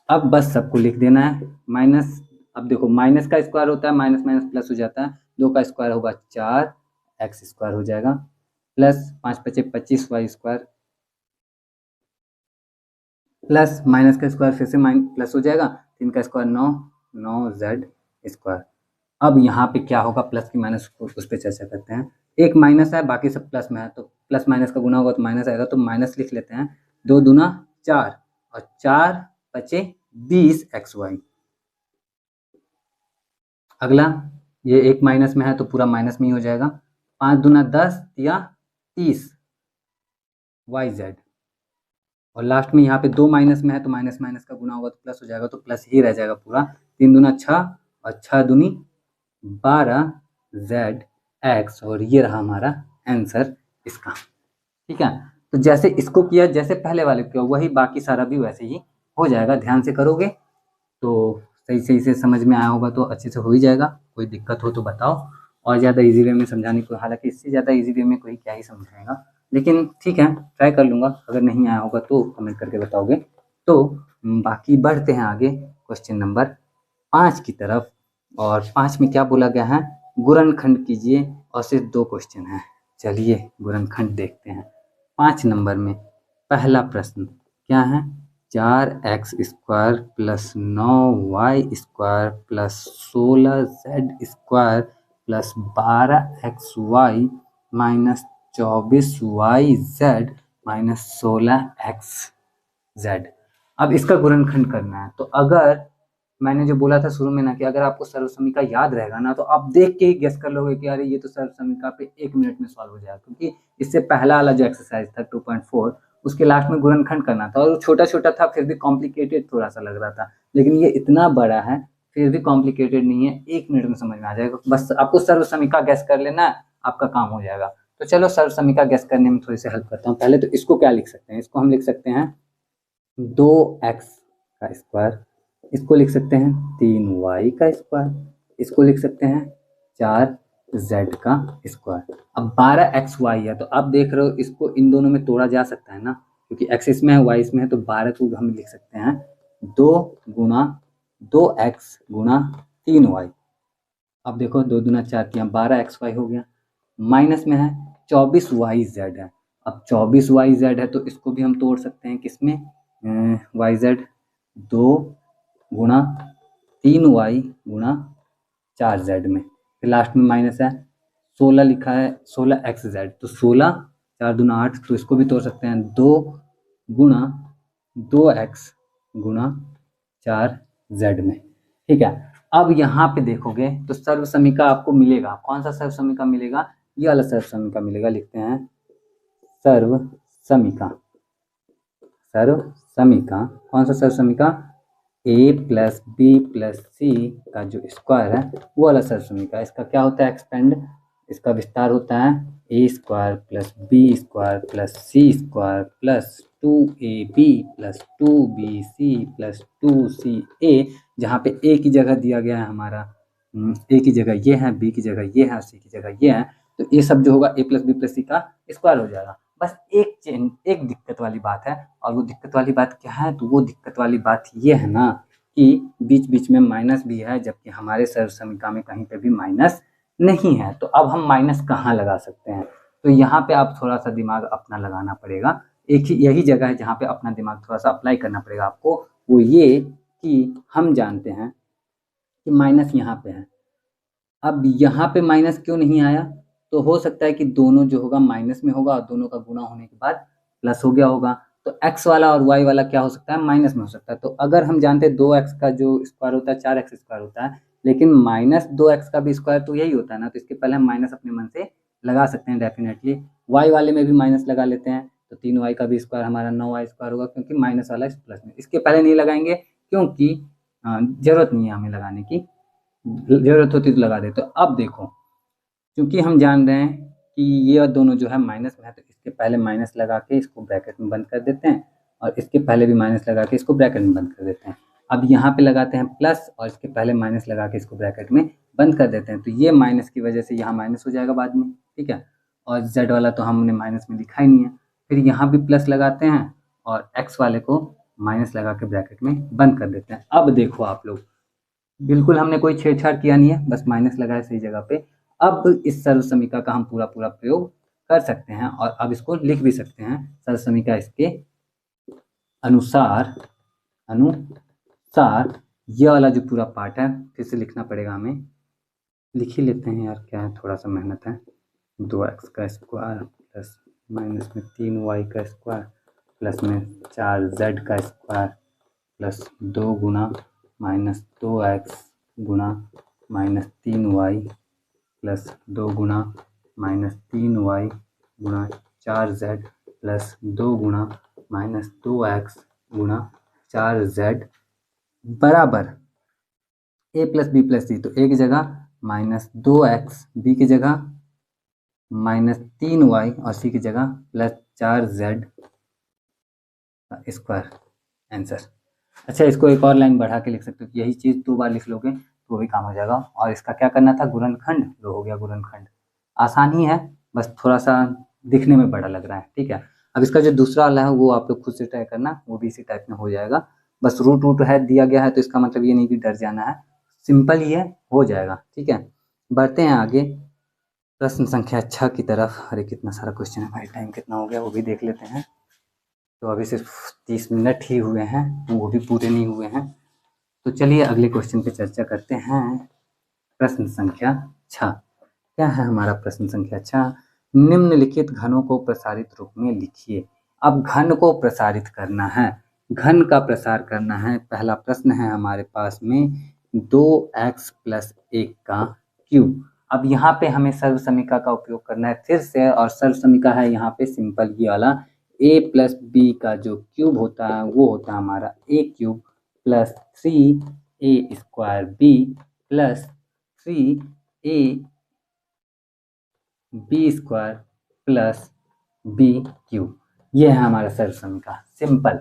A: अब बस सबको लिख देना है माइनस। अब देखो माइनस का स्क्वायर होता है, माइनस माइनस प्लस हो जाता है, 2 का स्क्वायर होगा 4x स्क्वायर हो जाएगा, plus 5 × 5 = 25y square, plus minus का स्क्वायर फिर से प्लस हो जाएगा, 3 का स्क्वायर 9, 9z स्क्वायर। अब यहाँ पे क्या होगा, प्लस की माइनस उस पर चर्चा करते हैं। एक माइनस है, बाकी सब प्लस में है, तो प्लस माइनस का गुना होगा तो माइनस आएगा, तो माइनस लिख लेते हैं, 2 दूना 4 और 4 × 20xy। अगला ये एक माइनस में है तो पूरा माइनस में ही हो जाएगा, 5 दूना 10 या 30 yz, और लास्ट में यहाँ पे 2 माइनस में है तो माइनस माइनस का गुना होगा तो प्लस हो जाएगा, तो प्लस ही रह जाएगा पूरा, 3 दूना 6 और 6 दूनी 12zx, और ये रहा हमारा आंसर इसका। ठीक है, तो जैसे इसको किया, जैसे पहले वाले किया, वही बाकी सारा भी वैसे ही हो जाएगा। ध्यान से करोगे तो सही से समझ में आया होगा तो अच्छे से हो ही जाएगा। कोई दिक्कत हो तो बताओ, और ज़्यादा इजी वे में समझाने को, हालांकि इससे ज़्यादा इजी वे में कोई क्या ही समझाएगा, लेकिन ठीक है ट्राई कर लूँगा। अगर नहीं आया होगा तो कमेंट करके बताओगे। तो बाकी बढ़ते हैं आगे क्वेश्चन नंबर 5 की तरफ, और 5 में क्या बोला गया है, गुणनखंड कीजिए, और सिर्फ 2 क्वेश्चन हैं। चलिए गुणनखंड देखते हैं। 5 नंबर में पहला प्रश्न क्या है, 4x square plus 9y square plus 16z square plus 12xy minus 24yz minus 16xz। अब इसका गुणनखंड करना है। तो अगर मैंने जो बोला था शुरू में ना कि अगर आपको सर्वसमीका याद रहेगा ना, तो आप देख के ही गेस कर लोगे कि अरे ये तो सर्वसमीका पे 1 मिनट में सॉल्व हो जाएगा, क्योंकि इससे पहला वाला जो एक्सरसाइज था 2.4 उसके लास्ट में गुणनखंड करना था, और वो छोटा छोटा था फिर भी कॉम्प्लिकेटेड थोड़ा सा लग रहा था, लेकिन ये इतना बड़ा है फिर भी कॉम्प्लिकेटेड नहीं है, 1 मिनट में समझ में आ जाएगा। बस आपको सर्व समीका गैस कर लेना, आपका काम हो जाएगा। तो चलो सर्व समीका गैस करने में थोड़ी सी हेल्प करता हूँ। पहले तो इसको क्या लिख सकते हैं, इसको हम लिख सकते हैं 2x का स्क्वायर, इसको लिख सकते हैं 3y का स्क्वायर, इसको लिख सकते हैं 4z का स्क्वायर। अब 12xy है, तो आप देख रहे हो इसको इन दोनों में तोड़ा जा सकता है ना, क्योंकि x इसमें है y इसमें है, तो 12 को हम लिख सकते हैं 2 गुना 2x गुना 3y। अब देखो 2 दूना 4 किया 12xy हो गया, माइनस में है 24yz है। अब 24yz है तो इसको भी हम तोड़ सकते हैं किसमें, yz 2 गुना 3y गुना 4z में, फिर लास्ट में माइनस है 16 लिखा है 16xz, तो 16 4 दूना 8, तो इसको भी तोड़ सकते हैं 2 गुना 2x गुना 4z में। ठीक है, अब यहाँ पे देखोगे तो सर्व समीका आपको मिलेगा, कौन सा सर्व समीका मिलेगा, ये वाला सर्व समीका मिलेगा। लिखते हैं सर्व समीका, सर्व समीका कौन सा सर्व समीका, a plus B plus C का जो स्क्वायर है वो वाला सर्व समीका। इसका क्या होता है एक्सपेंड, इसका विस्तार होता है a square plus B square plus C square plus 2ab plus 2bc plus 2ca, जहाँ पे a की जगह दिया गया है हमारा, a की जगह ये है, b की जगह ये है, c की जगह ये है, तो ये सब जो होगा a plus B plus C का स्क्वायर हो जाएगा। बस एक दिक्कत वाली बात है, और वो दिक्कत वाली बात क्या है, तो वो दिक्कत वाली बात ये है ना कि बीच बीच में माइनस भी है, जबकि हमारे सर्व समीका में कहीं पे भी माइनस नहीं है। तो अब हम माइनस कहाँ लगा सकते हैं, तो यहाँ पे आप थोड़ा सा दिमाग अपना लगाना पड़ेगा, एक ही यही जगह है जहाँ पे अपना दिमाग थोड़ा सा अप्लाई करना पड़ेगा आपको। वो ये कि हम जानते हैं कि माइनस यहाँ पे है, अब यहाँ पे माइनस क्यों नहीं आया, तो हो सकता है कि दोनों जो होगा माइनस में होगा और दोनों का गुना होने के बाद प्लस हो गया होगा, तो x वाला और y वाला क्या हो सकता है, माइनस में हो सकता है। तो अगर हम जानते हैं 2x का जो स्क्वायर होता है 4x स्क्वायर होता है, लेकिन माइनस 2x का भी स्क्वायर तो यही होता है ना, तो इसके पहले हम माइनस अपने मन से लगा सकते हैं डेफिनेटली। y वाले में भी माइनस लगा लेते हैं, तो 3y का भी स्क्वायर हमारा 9y स्क्वायर होगा, क्योंकि माइनस वाला इस प्लस में, इसके पहले नहीं लगाएंगे क्योंकि जरूरत नहीं है हमें लगाने की, जरूरत होती तो लगा देते। तो अब देखो, क्योंकि हम जान रहे हैं कि ये दोनों जो है माइनस में है, तो इसके पहले माइनस लगा के इसको ब्रैकेट में बंद कर देते हैं, और इसके पहले भी माइनस लगा के इसको ब्रैकेट में बंद कर देते हैं। अब यहाँ पे लगाते हैं प्लस, और इसके पहले माइनस लगा के इसको ब्रैकेट में बंद कर देते हैं, तो ये माइनस की वजह से यहाँ माइनस हो जाएगा बाद में। ठीक है, और z वाला तो हमने माइनस में लिखा ही नहीं है, फिर यहाँ भी प्लस लगाते हैं और x वाले को माइनस लगा के ब्रैकेट में बंद कर देते हैं। अब देखो आप लोग, बिल्कुल हमने कोई छेड़छाड़ किया नहीं है, बस माइनस लगाया सही जगह पे। अब इस सर्व समीका का हम पूरा पूरा प्रयोग कर सकते हैं, और अब इसको लिख भी सकते हैं, सर्व समीका इसके अनुसार, अनुसार ये वाला जो पूरा पार्ट है फिर से लिखना पड़ेगा हमें, लिख ही लेते हैं यार, क्या है थोड़ा सा मेहनत है। 2x का स्क्वायर प्लस माइनस में 3y का स्क्वायर प्लस में 4z का स्क्वायर प्लस 2 गुना माइनस 2x गुना माइनस 3y प्लस 2 गुना माइनस 3y गुना 4z प्लस 2 गुना माइनस 2x गुना 4z बराबर a प्लस बी प्लस सी, तो a की जगह माइनस 2x, b की जगह माइनस 3y और c की जगह प्लस 4z स्क्वायर आंसर। अच्छा, इसको एक और लाइन बढ़ा के लिख सकते हो, यही चीज़ 2 बार लिख लोगे तो वो भी काम हो जाएगा। और इसका क्या करना था, गुणनखंड, जो हो गया गुणनखंड, आसान ही है, बस थोड़ा सा दिखने में बड़ा लग रहा है। ठीक है, अब इसका जो दूसरा वाला है वो आप लोग खुद से ट्राई करना, वो भी इसी टाइप में हो जाएगा। बस रूट रूट है दिया गया है, तो इसका मतलब ये नहीं कि डर जाना है, सिंपल ही है, हो जाएगा। ठीक है, बढ़ते हैं आगे प्रश्न संख्या 6 की तरफ। अरे कितना सारा क्वेश्चन है भाई, टाइम कितना हो गया वो भी देख लेते हैं। तो अभी सिर्फ 30 मिनट ही हुए हैं, वो भी पूरे नहीं हुए हैं। तो चलिए अगले क्वेश्चन पे चर्चा करते हैं। प्रश्न संख्या 6 क्या है हमारा, प्रश्न संख्या 6, निम्नलिखित घनों को प्रसारित रूप में लिखिए। अब घन को प्रसारित करना है, घन का प्रसार करना है। पहला प्रश्न है हमारे पास में 2x प्लस 1 का क्यूब। अब यहाँ पे हमें सर्व समीका का उपयोग करना है फिर से, और सर्व समीका है यहाँ पे सिंपल ये वाला ए प्लस बी का जो क्यूब होता है वो होता है हमारा A cube plus 3a² B plus 3ab² plus B cube. ये है हमारा सर्व समीकरण, सिंपल।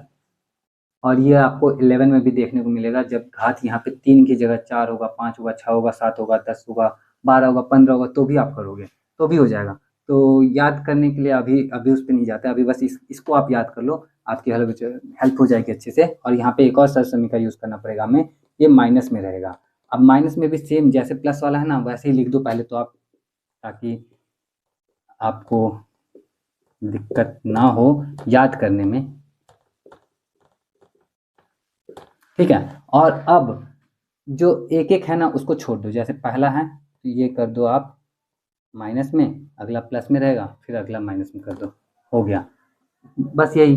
A: और ये आपको 11 में भी देखने को मिलेगा, जब घात यहाँ पे 3 की जगह 4 होगा, 5 होगा, 6 होगा, 7 होगा, 10 होगा, 12 होगा, 15 होगा, तो भी आप करोगे तो भी हो जाएगा। तो याद करने के लिए अभी अभी उस पर नहीं जाते, अभी बस इसको आप याद कर लो, आपकी हेल्प हो जाएगी अच्छे से। और यहाँ पे एक और सर्व समीकरण यूज़ करना पड़ेगा हमें, ये माइनस में रहेगा। अब माइनस में भी सेम जैसे प्लस वाला है ना, वैसे ही लिख दो पहले तो आप, ताकि आपको दिक्कत ना हो याद करने में, ठीक है। और अब जो एक एक है ना उसको छोड़ दो, जैसे पहला है तो ये कर दो आप माइनस में, अगला प्लस में रहेगा, फिर अगला माइनस में कर दो, हो गया। बस यही,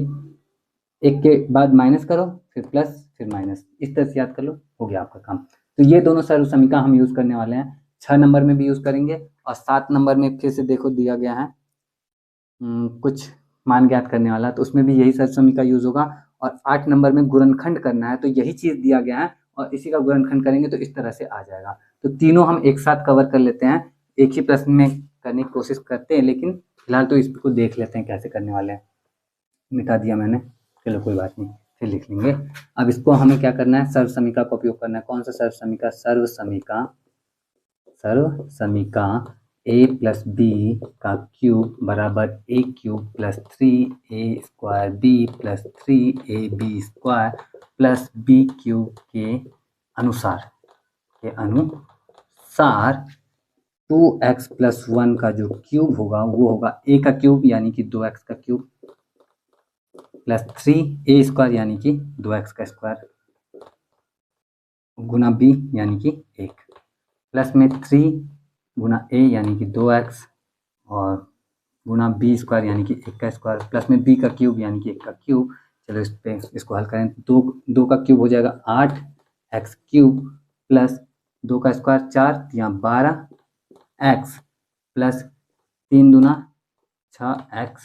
A: एक के बाद माइनस करो, फिर प्लस, फिर माइनस, इस तरह से याद कर लो, हो गया आपका काम। तो ये दोनों सर्व समीकरण हम यूज़ करने वाले हैं, 6 नंबर में भी यूज़ करेंगे और 7 नंबर में फिर से देखो दिया गया है कुछ मान ज्ञात करने वाला, तो उसमें भी यही सर्व समीकरण यूज़ होगा। और 8 नंबर में गुणनखंड करना है, तो यही चीज़ दिया गया है और इसी का गुणनखंड करेंगे तो इस तरह से आ जाएगा। तो तीनों हम एक साथ कवर कर लेते हैं, एक ही प्रश्न में करने की कोशिश करते हैं, लेकिन फिलहाल तो इसको देख लेते हैं कैसे करने वाले हैं। मिटा दिया मैंने, चलो कोई बात नहीं, फिर लिख लेंगे। अब इसको हमें क्या करना है, सर्व समीकरण का उपयोग करना है। कौन सा सर्व समीकरण? सर्व समीकरण ए प्लस बी का क्यूब बराबर A cube plus 3a² B plus 3ab² plus B cube के अनुसार 2x प्लस 1 का जो क्यूब होगा वो होगा a का क्यूब यानी कि 2x का क्यूब प्लस 3a² यानी कि 2x का स्क्वायर गुना b यानी कि 1 प्लस में 3 गुना a यानी कि 2x और गुना b² यानी कि 1 का स्क्वायर प्लस में b का क्यूब यानी कि 1 का क्यूब। चलो इस पे इसको हल करें, दो का क्यूब हो जाएगा 8x क्यूब प्लस 2 का स्क्वायर 4 या 12x प्लस 3 दूना 6x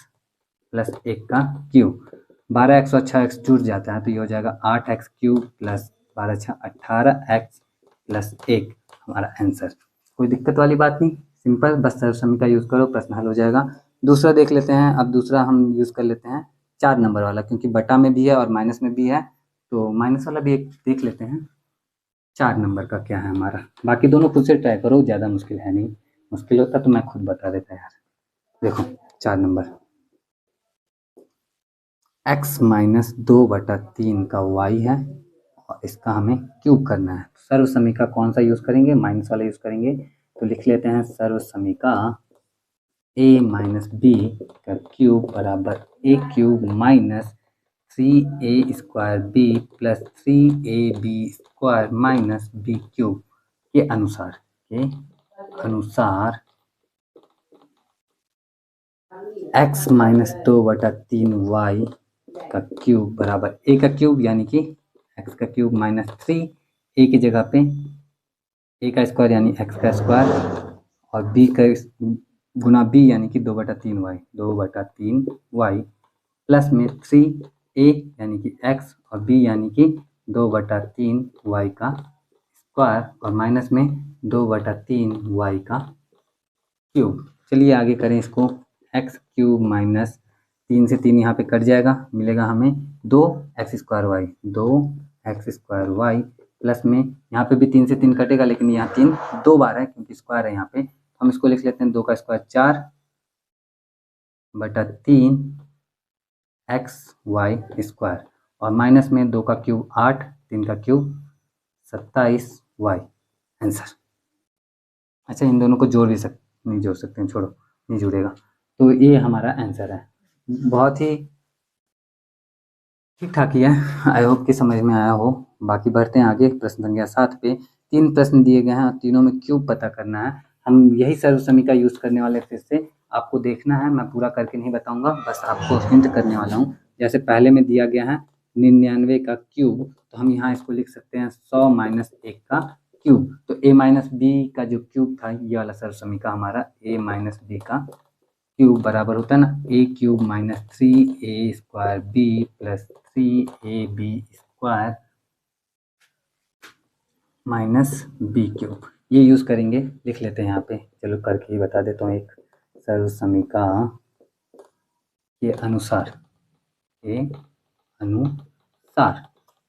A: प्लस 1 का क्यूब। 12x और 6x जुड़ जाता है तो ये हो जाएगा 8x cube plus 12 6 18x plus 1 हमारा आंसर। कोई दिक्कत वाली बात नहीं, सिंपल, बस सर्व समीकरण यूज़ करो, प्रश्न हल हो जाएगा। दूसरा देख लेते हैं, अब दूसरा हम यूज़ कर लेते हैं 4 नंबर वाला, क्योंकि बटा में भी है और माइनस में भी है, तो माइनस वाला भी एक देख लेते हैं 4 नंबर का क्या है हमारा। बाकी दोनों खुद से ट्राई करो, ज़्यादा मुश्किल है नहीं, मुश्किल होता तो मैं खुद बता देता यार। देखो 4 नंबर, x माइनस 2/3 का y है और इसका हमें क्यूब करना है। सर्व समीकरण कौन सा यूज़ करेंगे? माइनस वाला यूज़ करेंगे। तो लिख लेते हैं सर्व समीकरण a माइनस बी का क्यूब बराबर a cube minus 3a² B plus 3ab² minus b cube के अनुसार x माइनस 2/3 y का क्यूब बराबर a का क्यूब यानी कि x का क्यूब माइनस 3 a की जगह पे a का स्क्वायर यानी x का स्क्वायर और b का गुना b यानी कि 2/3y प्लस में 3a यानी कि x और b यानी कि 2/3y का स्क्वायर और माइनस में 2/3y का क्यूब। चलिए आगे करें इसको, एक्स क्यूब माइनस 3 से 3 यहाँ पे कट जाएगा, मिलेगा हमें 2x² प्लस में यहाँ पे भी 3 से 3 कटेगा, लेकिन यहाँ 3 2 बार है क्योंकि स्क्वायर है यहाँ पे, हम इसको लिख लेते हैं 2 का स्क्वायर 4/3 XY² और माइनस में 2 का क्यूब 8, 3 का क्यूब 27y आंसर। अच्छा, इन दोनों को जोड़ भी नहीं जोड़ सकते हैं, छोड़ो, नहीं जुड़ेगा। तो ये हमारा आंसर है, बहुत ही ठीक ठाक ही है, आई होप कि समझ में आया हो। बाकी बढ़ते हैं आगे, प्रश्न संख्या 7 पे 3 प्रश्न दिए गए हैं और तीनों में क्यूब पता करना है। हम यही सर्व समीकरण यूज़ करने वाले फिर से, आपको देखना है, मैं पूरा करके नहीं बताऊंगा, बस आपको हिंट करने वाला हूँ। जैसे पहले में दिया गया है 99 का क्यूब, तो हम यहाँ इसको लिख सकते हैं 100 माइनस 1 का क्यूब। तो a माइनस बी का जो क्यूब था, ये वाला सर्व समीकरण हमारा a माइनस बी का क्यूब बराबर होता है ना A cube minus 3a² b plus 3ab square minus B cube. ये यूज़ करेंगे, लिख लेते हैं यहाँ पे। चलो करके ही बता देता हूँ। एक सर्व समीका के अनुसार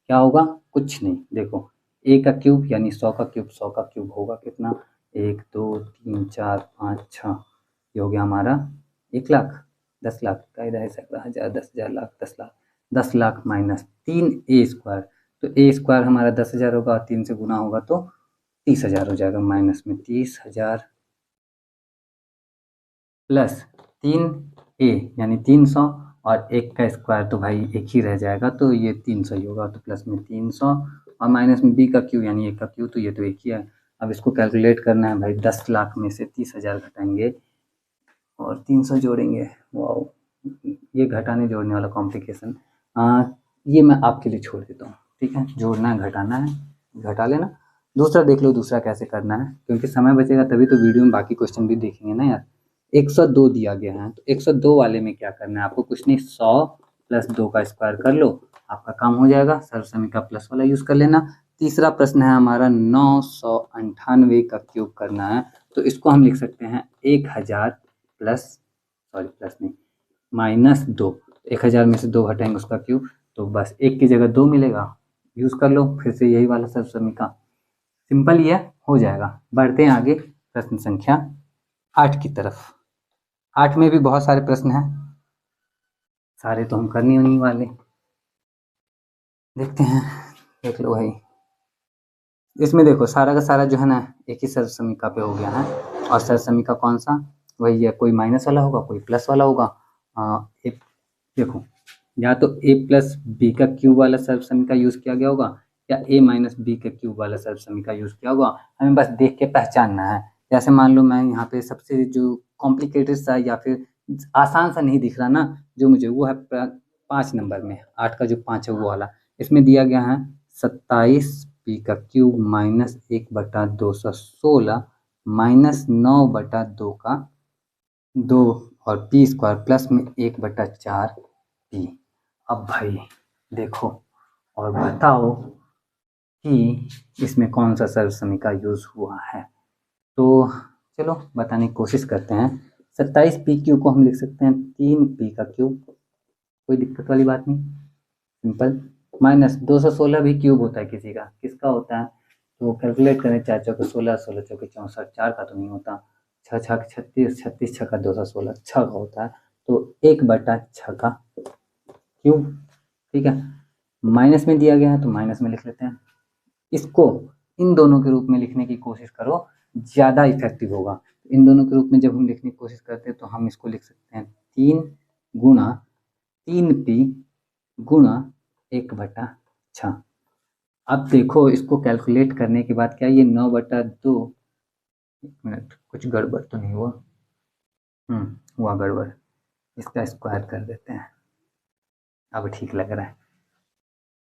A: क्या होगा, कुछ नहीं। देखो ए का क्यूब यानी 100 का क्यूब, 100 का क्यूब होगा कितना, 1 2 3 4 5 6, ये हो गया हमारा 1 लाख, 10 लाख का इधर 10,000 10,000 लाख 10 लाख, 10 लाख माइनस 3a²। तो a² हमारा 10,000 होगा और 3 से गुना होगा तो 30,000 हो जाएगा। माइनस में 30,000 प्लस 3a यानी 300 और 1 का स्क्वायर तो भाई 1 ही रह जाएगा, तो ये 300 ही होगा। तो प्लस में 300 और माइनस में b का क्यू यानी 1 का क्यू, तो ये तो 1 ही है। अब इसको कैलकुलेट करना है भाई। 10 लाख में से 30,000 घटाएंगे और 300 जोड़ेंगे। वाओ, ये घटाने जोड़ने वाला कॉम्प्लिकेशन ये मैं आपके लिए छोड़ देता हूँ। ठीक है, जोड़ना है घटाना है, घटा लेना। दूसरा देख लो, दूसरा कैसे करना है, क्योंकि समय बचेगा तभी तो वीडियो में बाकी क्वेश्चन भी देखेंगे ना यार। 102 दिया गया है, तो 102 वाले में क्या करना है आपको, कुछ नहीं, 100 प्लस 2 का स्क्वायर कर लो, आपका काम हो जाएगा। सर्व समीका प्लस वाला यूज कर लेना। तीसरा प्रश्न है हमारा 998 का क्यूब करना है, तो इसको हम लिख सकते हैं 1000 प्लस, सॉरी प्लस नहीं, -2। 1000 में से 2 घटाएंगे उसका क्यूब, तो बस 1 की जगह 2 मिलेगा। यूज कर लो फिर से यही वाला सर्व समीका, सिंपल ही है, हो जाएगा। बढ़ते हैं आगे प्रश्न संख्या 8 की तरफ। 8 में भी बहुत सारे प्रश्न हैं, सारे तो हम करने नहीं वाले। देखते हैं, देख लो भाई। इसमें देखो सारा का सारा जो है ना एक ही सर्व समीका पे हो गया है। और सर्व समीका कौन सा, वही है, कोई माइनस वाला होगा कोई प्लस वाला होगा। देखो या तो a प्लस बी का क्यूब वाला सर्व समीका यूज किया गया होगा, या a माइनस बी का क्यूब वाला सर्व समीका यूज किया होगा। हमें बस देख के पहचानना है। जैसे मान लो मैं यहाँ पे सबसे जो कॉम्प्लिकेटेड सा या फिर आसान सा नहीं दिख रहा ना जो मुझे, वो है 5 नंबर में, 8 का जो 5 है वो वाला। इसमें दिया गया है 27 पी का क्यूब माइनस 1/216 माइनस 9/2 का 2 और पी स्क्वायर प्लस में 1/4 पी। अब भाई देखो और बताओ कि इसमें कौन सा सर्व समीका यूज हुआ है। तो चलो बताने की कोशिश करते हैं। 27 पी क्यू को हम लिख सकते हैं 3 पी का क्यूब, कोई दिक्कत वाली बात नहीं, सिंपल। माइनस 216 भी क्यूब होता है किसी का, किसका होता है, तो कैलकुलेट करें। 4 चौके 16, 16 चौके 64, 4 का तो नहीं होता। 6 छक 36, 36 छक्का 216, 6 का होता है। तो 1/6 का क्यूब, ठीक है। माइनस में दिया गया है तो माइनस में लिख लेते हैं। इसको इन दोनों के रूप में लिखने की कोशिश करो, ज़्यादा इफेक्टिव होगा। इन दोनों के रूप में जब हम लिखने की कोशिश करते हैं तो हम इसको लिख सकते हैं 3 गुणा 3p गुणा 1/6। अब देखो इसको कैलकुलेट करने के बाद क्या ये 9/2, एक मिनट कुछ गड़बड़ तो नहीं हुआ, हुआ गड़बड़। इसका स्क्वायर कर देते हैं, अब ठीक लग रहा है।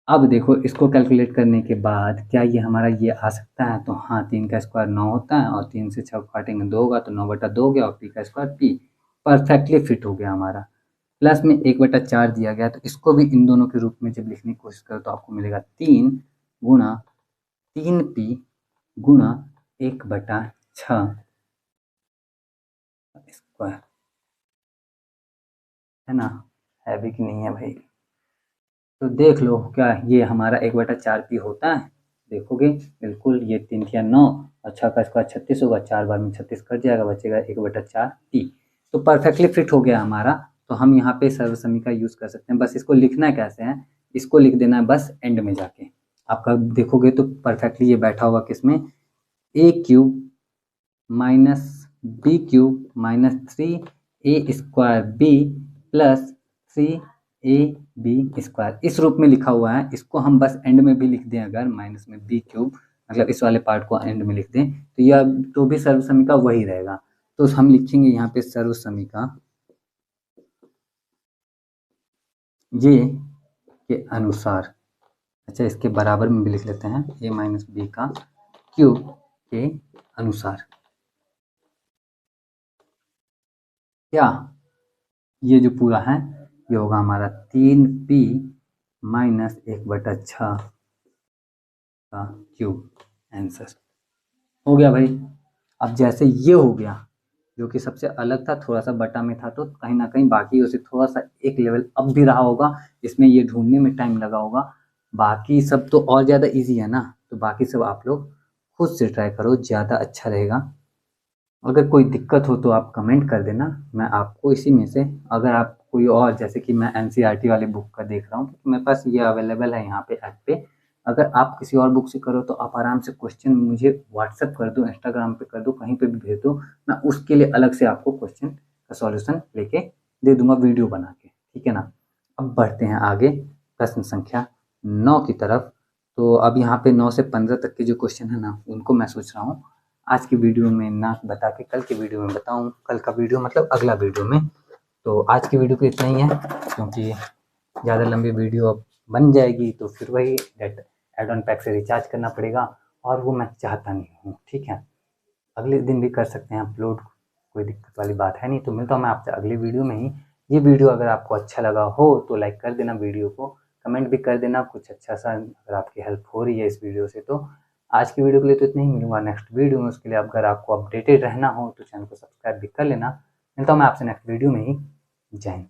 A: अब देखो इसको कैलकुलेट करने के बाद क्या ये हमारा ये आ सकता है, तो हाँ 3 का स्क्वायर 9 होता है और 3 से 6 काटेंगे 2 होगा, तो 9/2 हो गया और पी का स्क्वायर पी, परफेक्टली फिट हो गया हमारा। प्लस में 1/4 दिया गया, तो इसको भी इन दोनों के रूप में जब लिखने की कोशिश करो तो आपको मिलेगा 3 गुणा 3p गुणा 1/6 स्क्वायर, है ना। है भी कि नहीं है भाई, तो देख लो क्या ये हमारा 1/4p होता है। देखोगे बिल्कुल, ये 3 या 9 और 6 का स्क्वायर 36 होगा, 4 बार में 36 कट जाएगा, बचेगा 1/4p। तो परफेक्टली फिट हो गया हमारा। तो हम यहाँ पे सर्व समीका यूज कर सकते हैं। बस इसको लिखना कैसे है, इसको लिख देना है बस एंड में जाके। आपका देखोगे तो परफेक्टली ये बैठा होगा किसमें, a cube minus B cube minus 3a² b plus 3ab square, इस रूप में लिखा हुआ है। इसको हम बस एंड में भी लिख दें, अगर माइनस में बी क्यूब, मतलब इस वाले पार्ट को एंड में लिख दें तो यह तो भी सर्व समीका वही रहेगा। तो हम लिखेंगे यहाँ पे सर्व समीका ये के अनुसार, अच्छा इसके बराबर में भी लिख लेते हैं, a माइनस बी का क्यूब के अनुसार। क्या ये जो पूरा है ये होगा हमारा 3p माइनस 1/6 का क्यूब। आंसर हो गया भाई। अब जैसे ये हो गया जो कि सबसे अलग था, थोड़ा सा बटा में था, तो कहीं ना कहीं बाकी उसे थोड़ा सा एक लेवल अप भी रहा होगा, इसमें ये ढूंढने में टाइम लगा होगा। बाकी सब तो और ज़्यादा इजी है ना, तो बाकी सब आप लोग खुद से ट्राई करो, ज़्यादा अच्छा रहेगा। अगर कोई दिक्कत हो तो आप कमेंट कर देना, मैं आपको इसी में से, अगर आप कोई और, जैसे कि मैं एनसीईआरटी वाली बुक का देख रहा हूँ क्योंकि मेरे पास ये अवेलेबल है यहाँ पे ऐप पे, अगर आप किसी और बुक से करो तो आप आराम से क्वेश्चन मुझे व्हाट्सएप कर दो, इंस्टाग्राम पे कर दो, कहीं पे भी भेज दो, मैं उसके लिए अलग से आपको क्वेश्चन का सॉल्यूशन लेके दे दूंगा वीडियो बना के, ठीक है ना। अब बढ़ते हैं आगे प्रश्न संख्या 9 की तरफ। तो अब यहाँ पे 9 से 15 तक के जो क्वेश्चन है ना, उनको मैं सोच रहा हूँ आज की वीडियो में ना बता के कल की वीडियो में बताऊँ, कल का वीडियो मतलब अगला वीडियो में। तो आज की वीडियो को इतना ही है, क्योंकि ज़्यादा लंबी वीडियो अब बन जाएगी तो फिर वही डेट एड ऑन पैक से रिचार्ज करना पड़ेगा, और वो मैं चाहता नहीं हूँ, ठीक है। अगले दिन भी कर सकते हैं अपलोड, कोई दिक्कत वाली बात है नहीं। तो मिलता हूँ मैं आपसे अगली वीडियो में ही। ये वीडियो अगर आपको अच्छा लगा हो तो लाइक कर देना वीडियो को, कमेंट भी कर देना कुछ अच्छा सा, अगर आपकी हेल्प हो रही है इस वीडियो से। तो आज की वीडियो के लिए तो इतना ही, मिलूंगा नेक्स्ट वीडियो में। उसके लिए अगर आपको अपडेटेड रहना हो तो चैनल को सब्सक्राइब भी कर लेना। मिलता हूँ मैं आपसे नेक्स्ट वीडियो में ही। जय हिंद।